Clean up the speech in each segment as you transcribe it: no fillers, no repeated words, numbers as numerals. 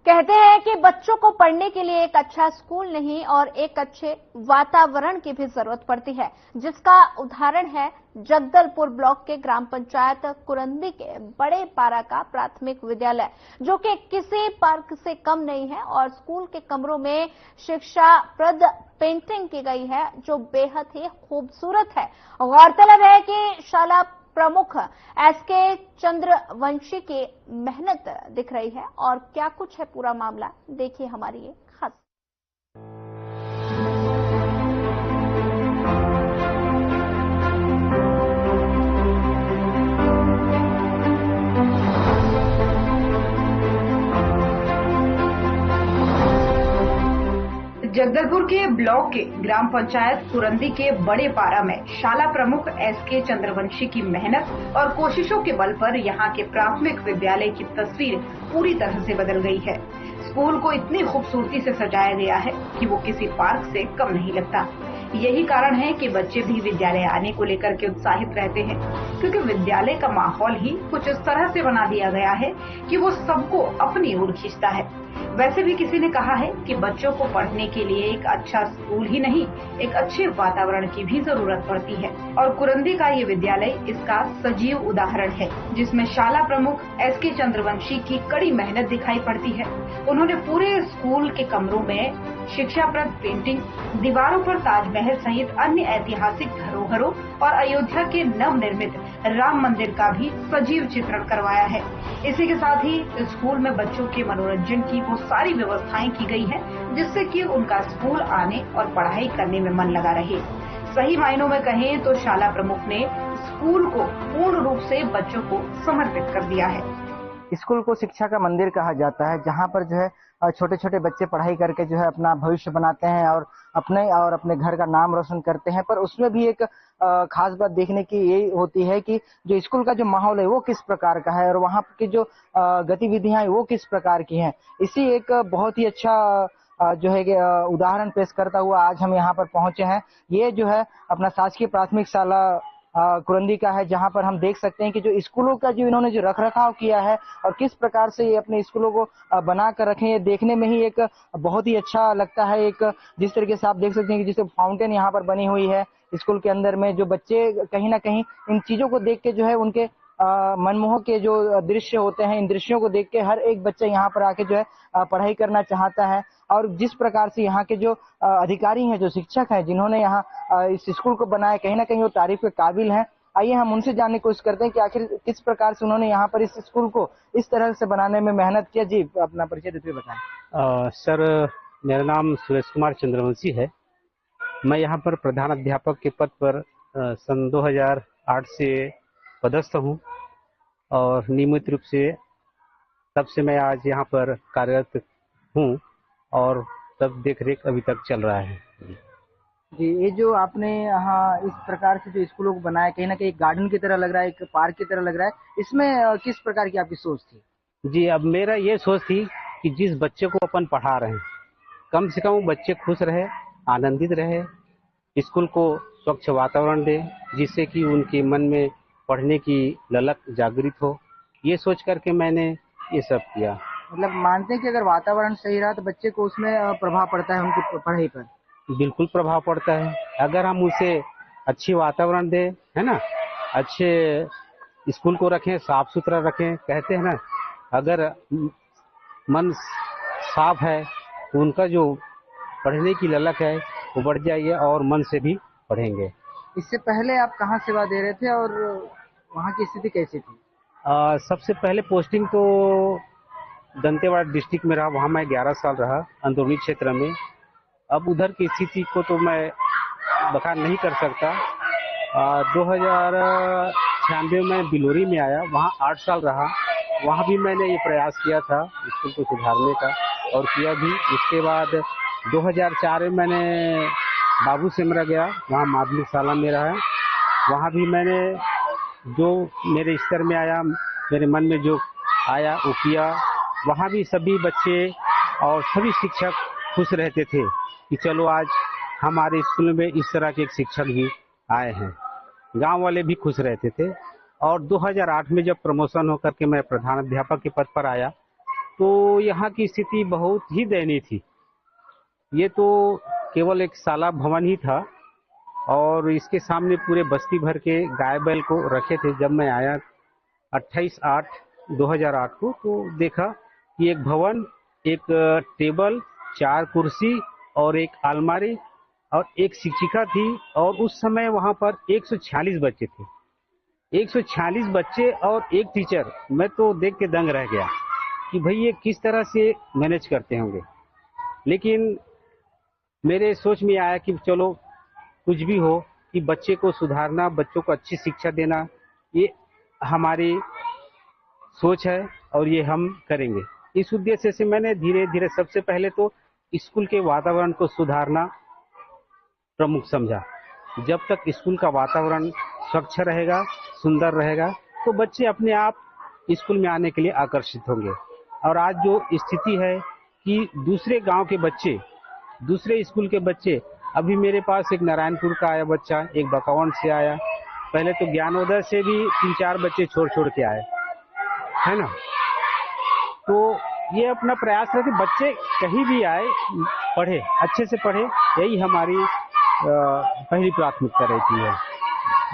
कहते हैं कि बच्चों को पढ़ने के लिए एक अच्छा स्कूल नहीं और एक अच्छे वातावरण की भी जरूरत पड़ती है, जिसका उदाहरण है जगदलपुर ब्लॉक के ग्राम पंचायत कुरंदी के बड़े पारा का प्राथमिक विद्यालय, जो कि किसी पार्क से कम नहीं है और स्कूल के कमरों में शिक्षाप्रद पेंटिंग की गई है जो बेहद ही खूबसूरत है। गौरतलब है कि शाला प्रमुख एसके चंद्रवंशी की मेहनत दिख रही है और क्या कुछ है पूरा मामला, देखिए हमारी ये खास। जगदलपुर के ब्लॉक के ग्राम पंचायत कुरंदी के बड़े पारा में शाला प्रमुख एसके चंद्रवंशी की मेहनत और कोशिशों के बल पर यहां के प्राथमिक विद्यालय की तस्वीर पूरी तरह से बदल गई है। स्कूल को इतनी खूबसूरती से सजाया गया है कि वो किसी पार्क से कम नहीं लगता। यही कारण है कि बच्चे भी विद्यालय आने को लेकर के उत्साहित रहते हैं, क्योंकि विद्यालय का माहौल ही कुछ इस तरह से बना दिया गया है कि वो सबको अपनी ओर खींचता है। वैसे भी किसी ने कहा है कि बच्चों को पढ़ने के लिए एक अच्छा स्कूल ही नहीं, एक अच्छे वातावरण की भी जरूरत पड़ती है और कुरंदी का ये विद्यालय इसका सजीव उदाहरण है, जिसमें शाला प्रमुख एसके चंद्रवंशी की कड़ी मेहनत दिखाई पड़ती है। उन्होंने पूरे स्कूल के कमरों में शिक्षाप्रद पेंटिंग, दीवारों पर ताजमहल सहित अन्य ऐतिहासिक धरोहरों और अयोध्या के नवनिर्मित राम मंदिर का भी सजीव चित्रण करवाया है। इसी के साथ ही स्कूल में बच्चों के मनोरंजन की वो सारी व्यवस्थाएं की गई हैं, जिससे कि उनका स्कूल आने और पढ़ाई करने में मन लगा रहे। सही मायनों में कहें तो शाला प्रमुख ने स्कूल को पूर्ण रूप से बच्चों को समर्पित कर दिया है। स्कूल को शिक्षा का मंदिर कहा जाता है, जहाँ पर जो है छोटे छोटे बच्चे पढ़ाई करके जो है अपना भविष्य बनाते हैं और अपने घर का नाम रोशन करते हैं। पर उसमें भी एक खास बात देखने की यही होती है कि जो स्कूल का जो माहौल है वो किस प्रकार का है और वहाँ की जो गतिविधियां हैं वो किस प्रकार की हैं। इसी एक बहुत ही अच्छा जो है कि उदाहरण पेश करता हुआ आज हम यहाँ पर पहुंचे हैं। ये जो है अपना शासकीय प्राथमिक शाला कुरंदी का है, जहां पर हम देख सकते हैं कि जो स्कूलों का जो इन्होंने जो रखरखाव किया है और किस प्रकार से ये अपने स्कूलों को बना कर रखे हैं, ये देखने में ही एक बहुत ही अच्छा लगता है। एक जिस तरीके से आप देख सकते हैं कि जैसे फाउंटेन यहाँ पर बनी हुई है स्कूल के अंदर में, जो बच्चे कहीं ना कहीं इन चीजों को देख के जो है उनके मनमोहक के जो दृश्य होते हैं, इन दृश्यों को देख के हर एक बच्चा यहाँ पर आके जो है पढ़ाई करना चाहता है। और जिस प्रकार से यहाँ के जो अधिकारी हैं, जो शिक्षक हैं, जिन्होंने यहाँ इस स्कूल को बनाया, कहीं ना कहीं वो तारीफ के काबिल हैं। आइए हम उनसे जानने की कोशिश करते हैं कि आखिर किस प्रकार से उन्होंने यहाँ पर इस स्कूल को इस तरह से बनाने में मेहनत किया। जी, अपना परिचय देते हुए बताएं। सर, मेरा नाम सुरेश कुमार चंद्रवंशी है। मैं यहाँ पर प्रधान अध्यापक के पद पर सन 2008 से पदस्थ हूँ और नियमित रूप से तब से मैं आज यहाँ पर कार्यरत हूँ और तब देखरेख अभी तक चल रहा है। जी, ये जो आपने यहाँ इस प्रकार से जो स्कूलों को बनाया, कहीं ना कहीं एक गार्डन की तरह लग रहा है, एक पार्क की तरह लग रहा है, इसमें किस प्रकार की आपकी सोच थी? जी, अब मेरा ये सोच थी कि जिस बच्चे को अपन पढ़ा रहे हैं, कम से कम बच्चे खुश रहे, आनंदित रहे, स्कूल को स्वच्छ वातावरण दें, जिससे कि उनके मन में पढ़ने की ललक जागृत हो। ये सोच करके मैंने ये सब किया। मतलब मानते हैं कि अगर वातावरण सही रहा तो बच्चे को उसमें प्रभाव पड़ता है उनकी पढ़ाई पर? बिल्कुल प्रभाव पड़ता है। अगर हम उसे अच्छी वातावरण दें, है ना, अच्छे स्कूल को रखें, साफ सुथरा रखें। कहते हैं ना, अगर मन साफ है तो उनका जो पढ़ने की ललक है वो बढ़ जाएगी और मन से भी पढ़ेंगे। इससे पहले आप कहाँ सेवा दे रहे थे और वहाँ की स्थिति कैसी थी? सबसे पहले पोस्टिंग तो दंतेवाड़ा डिस्ट्रिक्ट में रहा, वहाँ मैं 11 साल रहा अंदरूनी क्षेत्र में। अब उधर की स्थिति को तो मैं बखान नहीं कर सकता। 2096 में बिलोरी में आया, वहाँ 8 साल रहा। वहाँ भी मैंने ये प्रयास किया था स्कूल को सुधारने का और किया भी। इसके बाद 2004 में मैंने बाबू सिमरा गया, वहाँ माध्यमिक शाला में रहा। वहाँ भी मैंने जो मेरे स्तर में आया, मेरे मन में जो आया वो किया। वहाँ भी सभी बच्चे और सभी शिक्षक खुश रहते थे कि चलो आज हमारे स्कूल में इस तरह के एक शिक्षक भी आए हैं। गांव वाले भी खुश रहते थे। और 2008 में जब प्रमोशन होकर के मैं प्रधान अध्यापक के पद पर आया तो यहाँ की स्थिति बहुत ही दयनीय थी। ये तो केवल एक शाला भवन ही था और इसके सामने पूरे बस्ती भर के गाय बैल को रखे थे। जब मैं आया 28/8/2008 को तो देखा कि एक भवन, एक टेबल, 4 कुर्सी और एक अलमारी और एक शिक्षिका थी और उस समय वहाँ पर 146 बच्चे थे। 146 बच्चे और एक टीचर। मैं तो देख के दंग रह गया कि भाई ये किस तरह से मैनेज करते होंगे। लेकिन मेरे सोच में आया कि चलो कुछ भी हो कि बच्चे को सुधारना, बच्चों को अच्छी शिक्षा देना, ये हमारी सोच है और ये हम करेंगे। इस उद्देश्य से मैंने धीरे धीरे सबसे पहले तो स्कूल के वातावरण को सुधारना प्रमुख समझा। जब तक स्कूल का वातावरण स्वच्छ रहेगा, सुंदर रहेगा, तो बच्चे अपने आप स्कूल में आने के लिए आकर्षित होंगे। और आज जो स्थिति है कि दूसरे गांव के बच्चे, दूसरे स्कूल के बच्चे, अभी मेरे पास एक नारायणपुर का आया बच्चा, एक बकावंड से आया, पहले तो ज्ञानोदय से भी 3-4 बच्चे छोड़ के आए, है ना। तो ये अपना प्रयास है कि बच्चे कहीं भी आए पढ़े, अच्छे से पढ़े, यही हमारी पहली प्राथमिकता रहती है।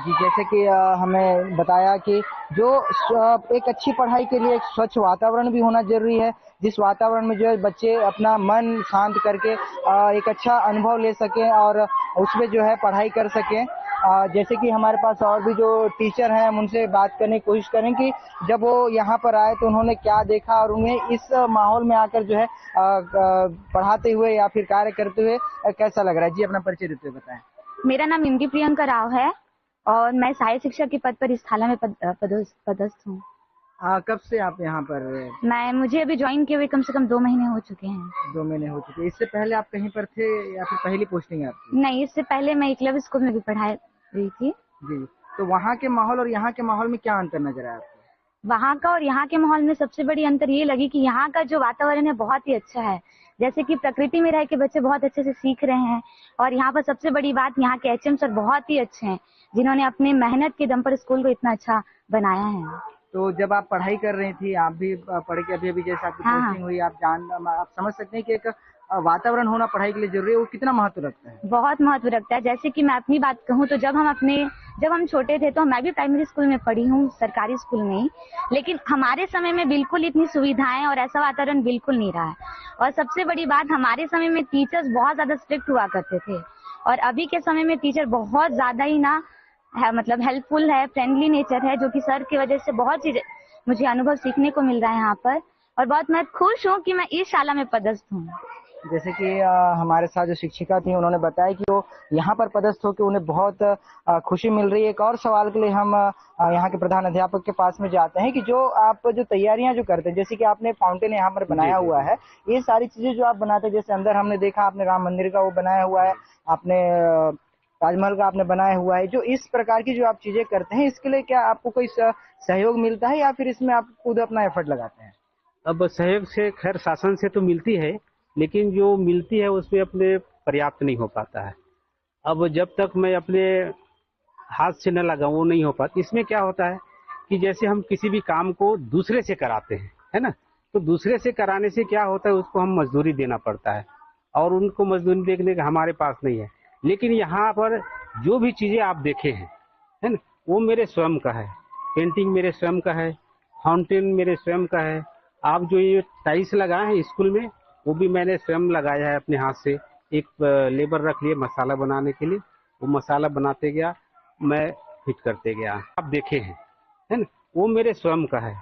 जी, जैसे कि हमें बताया कि जो एक अच्छी पढ़ाई के लिए एक स्वच्छ वातावरण भी होना जरूरी है, जिस वातावरण में जो है बच्चे अपना मन शांत करके एक अच्छा अनुभव ले सकें और उसमें जो है पढ़ाई कर सकें। जैसे कि हमारे पास और भी जो टीचर हैं, हम उनसे बात करने की कोशिश करें कि जब वो यहाँ पर आए तो उन्होंने क्या देखा और उन्हें इस माहौल में आकर जो है पढ़ाते हुए या फिर कार्य करते हुए कैसा लग रहा है। जी, अपना परिचय देते हुए बताएं। मेरा नाम इंदी प्रियंका राव है और मैं सहायक शिक्षक के पद पर इस थाना में पदस्थ हूँ। कब से आप यहाँ पर? मुझे अभी ज्वाइन किए हुए कम से कम 2 महीने हो चुके हैं। 2 महीने हो चुके। इससे पहले आप कहीं पर थे या फिर पहली पोस्टिंग है आपकी? नहीं, इससे पहले मैं एकलव्य स्कूल में भी पढ़ाई रही थी। जी, तो वहाँ के माहौल और यहाँ के माहौल में क्या अंतर नजर आया आपको? वहाँ का और यहाँ के माहौल में सबसे बड़ी अंतर ये लगी कि यहाँ का जो वातावरण है बहुत ही अच्छा है। जैसे कि प्रकृति में रह के बच्चे बहुत अच्छे से सीख रहे हैं और यहाँ पर सबसे बड़ी बात, यहाँ के एचएम सर बहुत ही अच्छे हैं, जिन्होंने अपने मेहनत के दम पर स्कूल को इतना अच्छा बनाया है। तो जब आप पढ़ाई कर रही थी, आप भी पढ़ के अभी जैसे आपकी पोस्टिंग हुई, आप समझ सकते हैं कि एक वातावरण होना पढ़ाई के लिए जरूरी है, वो कितना महत्व रखता है? बहुत महत्व रखता है। जैसे कि मैं अपनी बात कहूँ तो जब हम छोटे थे तो मैं भी प्राइमरी स्कूल में पढ़ी हूँ, सरकारी स्कूल में ही, लेकिन हमारे समय में बिल्कुल इतनी सुविधाएं और ऐसा वातावरण बिल्कुल नहीं रहा है। और सबसे बड़ी बात, हमारे समय में टीचर्स बहुत ज्यादा स्ट्रिक्ट हुआ करते थे और अभी के समय में टीचर बहुत ज्यादा ही मतलब हेल्पफुल है, फ्रेंडली नेचर है, जो कि सर की वजह से बहुत चीजें मुझे अनुभव सीखने को मिल रहा है यहाँ पर और बहुत मैं खुश हूँ कि मैं इस शाला में पदस्थ हूँ। जैसे कि हमारे साथ जो शिक्षिका थी उन्होंने बताया कि वो यहाँ पर पदस्थ होकर उन्हें बहुत खुशी मिल रही है। एक और सवाल के लिए हम यहाँ के प्रधान अध्यापक के पास में जाते हैं कि जो आप जो तैयारियां जो करते हैं, जैसे कि आपने फाउंटेन यहाँ पर बनाया हुआ है, ये सारी चीजें जो आप बनाते हैं, जैसे अंदर हमने देखा आपने राम मंदिर का वो बनाया हुआ है, आपने ताजमहल का आपने बनाया हुआ है, जो इस प्रकार की जो आप चीजें करते हैं, इसके लिए क्या आपको कोई सहयोग मिलता है या फिर इसमें आप खुद अपना एफर्ट लगाते हैं? अब सहयोग से खैर शासन से तो मिलती है, लेकिन जो मिलती है उसमें अपने पर्याप्त नहीं हो पाता है। अब जब तक मैं अपने हाथ से न लगाऊं वो नहीं हो पाता। इसमें क्या होता है कि जैसे हम किसी भी काम को दूसरे से कराते हैं, है ना, तो दूसरे से कराने से क्या होता है, उसको हम मजदूरी देना पड़ता है और उनको मजदूरी देखने का हमारे पास नहीं है। लेकिन यहाँ पर जो भी चीजें आप देखे हैं, है ना, वो मेरे स्वयं का है। पेंटिंग मेरे स्वयं का है, फाउंटेन मेरे स्वयं का है। आप जो ये टाइल्स लगाए हैं स्कूल में, वो भी मैंने स्वयं लगाया है अपने हाथ से। एक लेबर रख लिए मसाला बनाने के लिए, वो मसाला बनाते गया, मैं फिट करते गया। आप देखे हैं, है ना, वो मेरे स्वयं का है।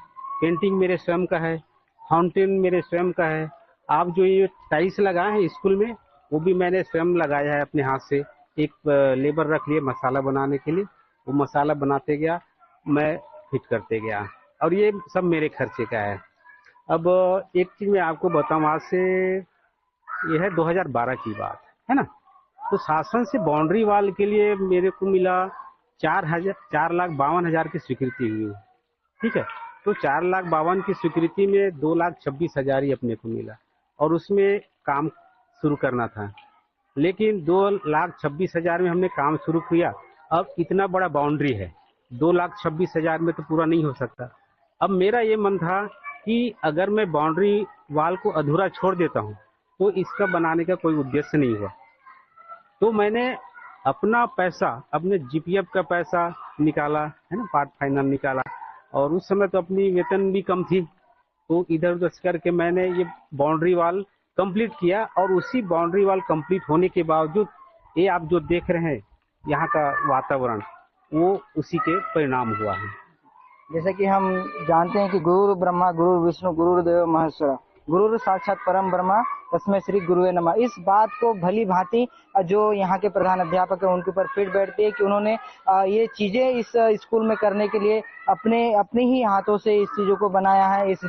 पेंटिंग मेरे स्वयं का है, फाउंटेन मेरे स्वयं का है। आप जो ये टाइल्स लगाए हैं स्कूल में, वो भी मैंने स्वयं लगाया है अपने हाथ से। एक लेबर रख लिए मसाला बनाने के लिए, वो मसाला बनाते गया, मैं फिट करते गया, और ये सब मेरे खर्चे का है। अब एक चीज मैं आपको बताऊं, आज से ये है 2012 की बात, है ना, तो शासन से बाउंड्री वाल के लिए मेरे को मिला 4,52,000 की स्वीकृति हुई। ठीक है, तो 4,52,000 की स्वीकृति में 2,26,000 ही अपने को मिला और उसमें काम शुरू करना था। लेकिन 2,26,000 में हमने काम शुरू किया। अब इतना बड़ा बाउंड्री है, 2,26,000 में तो पूरा नहीं हो सकता। अब मेरा ये मन था कि अगर मैं बाउंड्री वाल को अधूरा छोड़ देता हूँ तो इसका बनाने का कोई उद्देश्य नहीं हुआ। तो मैंने अपना पैसा, अपने जीपीएफ का पैसा निकाला है ना, पार्ट फाइनल निकाला, और उस समय तो अपनी वेतन भी कम थी, तो इधर उधर करके मैंने ये बाउंड्री वाल कंप्लीट किया। और उसी बाउंड्री वाल कंप्लीट होने के बावजूद ये आप जो देख रहे हैं यहाँ का वातावरण, वो उसी के परिणाम हुआ है। जैसे कि हम जानते हैं कि गुरु ब्रह्मा गुरु विष्णु गुरुदेव महेश्वरा, गुरु साक्षात परम ब्रह्मा तस्मै श्री गुरुवे नमः। इस बात को भली भांति जो यहाँ के प्रधान अध्यापक है उनके ऊपर फिट बैठती है कि उन्होंने ये चीजें इस स्कूल में करने के लिए अपने ही हाथों से इस चीजों को बनाया है। इस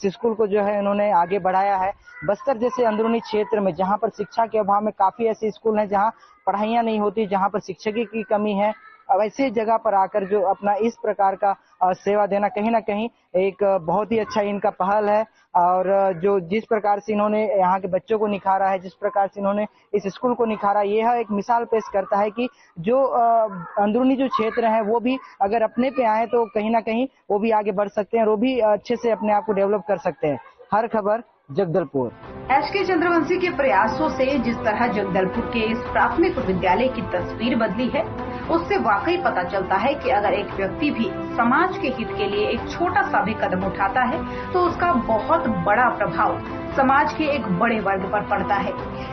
स्कूल को जो है उन्होंने आगे बढ़ाया है। बस्तर जैसे अंदरूनी क्षेत्र में जहाँ पर शिक्षा के अभाव में काफी ऐसे स्कूल हैं जहाँ पढ़ाइयाँ नहीं होती, जहाँ पर शिक्षकों की कमी है, वैसे जगह पर आकर जो अपना इस प्रकार का सेवा देना कहीं ना कहीं एक बहुत ही अच्छा इनका पहल है। और जो जिस प्रकार से इन्होंने यहाँ के बच्चों को निखारा है, जिस प्रकार से इन्होंने इस स्कूल को निखारा, यह एक मिसाल पेश करता है कि जो अंदरूनी जो क्षेत्र है वो भी अगर अपने पे आए तो कहीं ना कहीं वो भी आगे बढ़ सकते हैं और वो भी अच्छे से अपने आप को डेवलप कर सकते हैं। हर खबर जगदलपुर। एसके चंद्रवंशी के प्रयासों से जिस तरह जगदलपुर के इस प्राथमिक विद्यालय की तस्वीर बदली है, उससे वाकई पता चलता है कि अगर एक व्यक्ति भी समाज के हित के लिए एक छोटा सा भी कदम उठाता है तो उसका बहुत बड़ा प्रभाव समाज के एक बड़े वर्ग पर पड़ता है।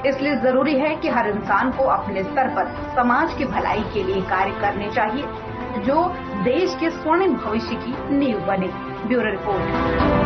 इसलिए जरूरी है कि हर इंसान को अपने स्तर पर समाज की भलाई के लिए कार्य करने चाहिए, जो देश के स्वर्णिम भविष्य की नींव बने। Bureau report.